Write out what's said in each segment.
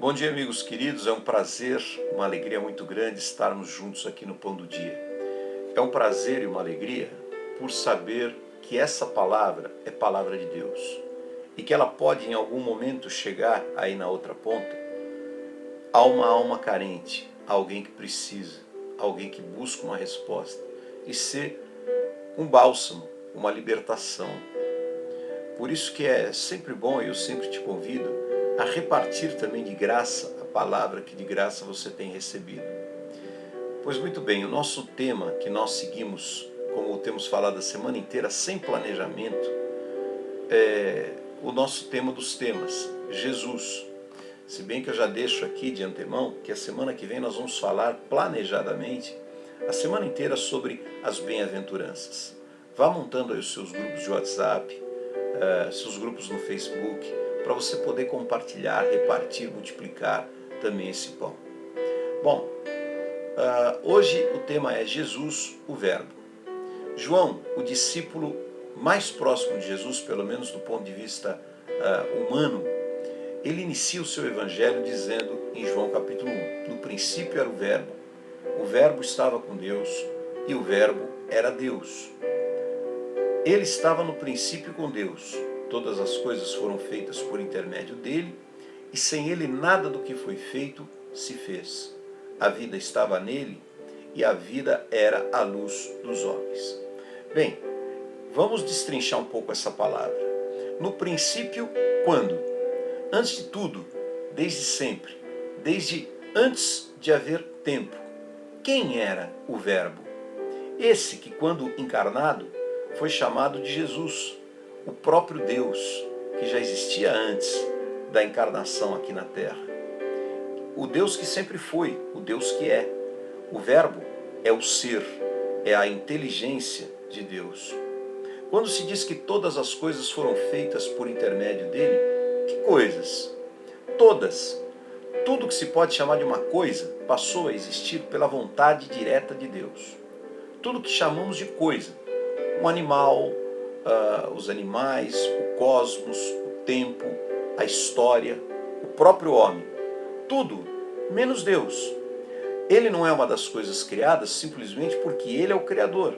Bom dia, amigos queridos. É um prazer, uma alegria muito grande estarmos juntos aqui no Pão do Dia. É um prazer e uma alegria por saber que essa palavra é palavra de Deus e que ela pode em algum momento chegar aí na outra ponta a uma alma carente, a alguém que precisa, alguém que busca uma resposta e ser um bálsamo, uma libertação. Por isso que é sempre bom, e eu sempre te convido a repartir também de graça a palavra que de graça você tem recebido. Pois muito bem, o nosso tema que nós seguimos, como temos falado a semana inteira, sem planejamento, é o nosso tema dos temas, Jesus. Se bem que eu já deixo aqui de antemão que a semana que vem nós vamos falar planejadamente a semana inteira sobre as bem-aventuranças. Vá montando aí os seus grupos de WhatsApp, seus grupos no Facebook, para você poder compartilhar, repartir, multiplicar também esse pão. Bom, hoje o tema é Jesus, o Verbo. João, o discípulo mais próximo de Jesus, pelo menos do ponto de vista humano, ele inicia o seu evangelho dizendo em João capítulo 1, no princípio era o Verbo estava com Deus e o Verbo era Deus. Ele estava no princípio com Deus. Todas as coisas foram feitas por intermédio dele, e sem ele nada do que foi feito se fez. A vida estava nele, e a vida era a luz dos homens. Bem, vamos destrinchar um pouco essa palavra. No princípio, quando? Antes de tudo, desde sempre, desde antes de haver tempo. Quem era o Verbo? Esse que, quando encarnado, foi chamado de Jesus, o próprio Deus, que já existia antes da encarnação aqui na Terra. O Deus que sempre foi, o Deus que é. O Verbo é o ser, é a inteligência de Deus. Quando se diz que todas as coisas foram feitas por intermédio dele, que coisas? Todas. Tudo que se pode chamar de uma coisa passou a existir pela vontade direta de Deus. Tudo que chamamos de coisa, um animal, os animais, o cosmos, o tempo, a história, o próprio homem. Tudo, menos Deus. Ele não é uma das coisas criadas simplesmente porque ele é o Criador.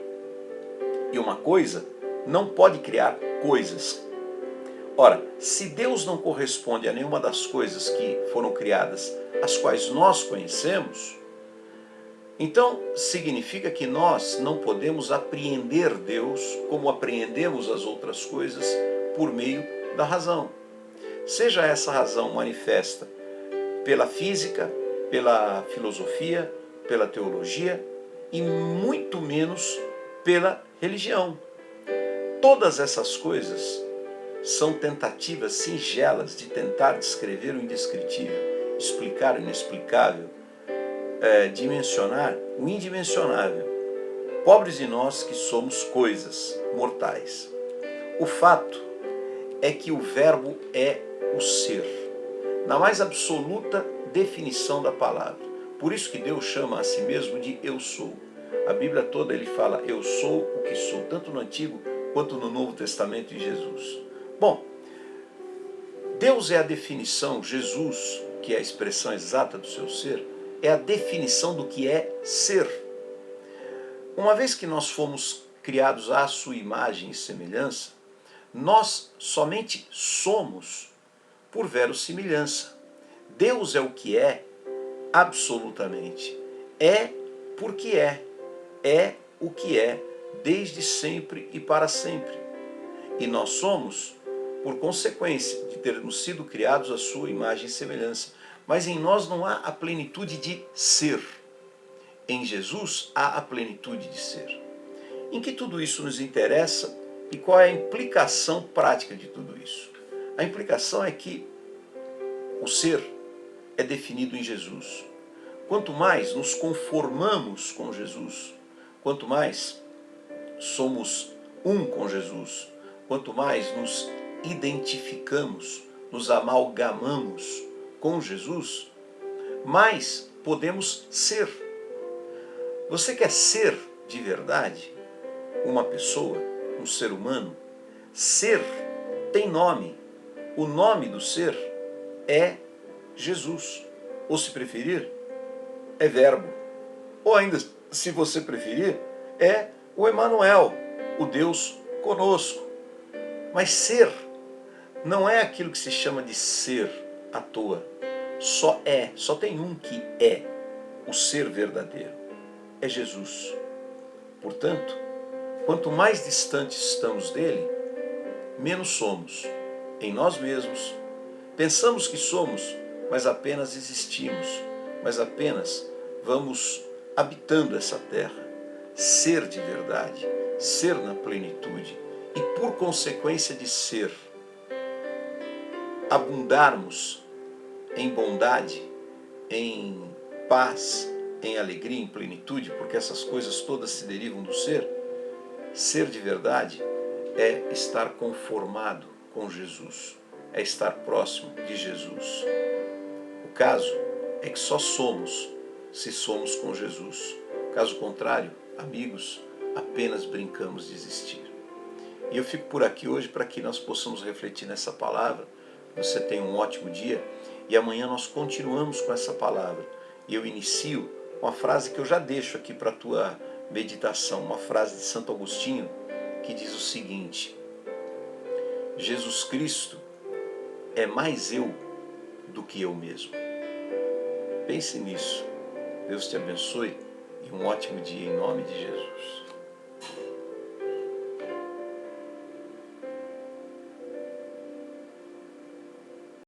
E uma coisa não pode criar coisas. Ora, se Deus não corresponde a nenhuma das coisas que foram criadas, as quais nós conhecemos, então significa que nós não podemos apreender Deus como apreendemos as outras coisas por meio da razão. Seja essa razão manifesta pela física, pela filosofia, pela teologia e muito menos pela religião. Todas essas coisas são tentativas singelas de tentar descrever o indescritível, explicar o inexplicável, dimensionar o indimensionável. Pobres de nós que somos coisas mortais. O fato é que o Verbo é o ser, na mais absoluta definição da palavra. Por isso que Deus chama a si mesmo de eu sou. A Bíblia toda ele fala eu sou o que sou, tanto no Antigo quanto no Novo Testamento de Jesus. Bom, Deus é a definição, Jesus, que é a expressão exata do seu ser, é a definição do que é ser. Uma vez que nós fomos criados à sua imagem e semelhança, nós somente somos por verossimilhança. Deus é o que é absolutamente. É porque é o que é desde sempre e para sempre. E nós somos por consequência de termos sido criados à sua imagem e semelhança. Mas em nós não há a plenitude de ser. Em Jesus há a plenitude de ser. Em que tudo isso nos interessa e qual é a implicação prática de tudo isso? A implicação é que o ser é definido em Jesus. Quanto mais nos conformamos com Jesus, quanto mais somos um com Jesus, quanto mais nos identificamos, nos amalgamamos com Jesus, mais podemos ser. Você quer ser de verdade uma pessoa, um ser humano? Ser tem nome. O nome do ser é Jesus. Ou se preferir, é verbo. Ou ainda, se você preferir, é o Emanuel, o Deus conosco. Mas ser não é aquilo que se chama de ser à toa. Só tem um que é o ser verdadeiro. É Jesus. Portanto, quanto mais distantes estamos dele, menos somos em nós mesmos. Pensamos que somos, mas apenas existimos, mas apenas vamos habitando essa terra. Ser de verdade, ser na plenitude e, por consequência de ser, abundarmos em bondade, em paz, em alegria, em plenitude, porque essas coisas todas se derivam do ser. Ser de verdade é estar conformado com Jesus, é estar próximo de Jesus. O caso é que só somos se somos com Jesus. Caso contrário, amigos, apenas brincamos de existir. E eu fico por aqui hoje para que nós possamos refletir nessa palavra. Você tenha um ótimo dia e amanhã nós continuamos com essa palavra. E eu inicio com a frase que eu já deixo aqui para a tua meditação, uma frase de Santo Agostinho que diz o seguinte: Jesus Cristo é mais eu do que eu mesmo. Pense nisso. Deus te abençoe e um ótimo dia em nome de Jesus.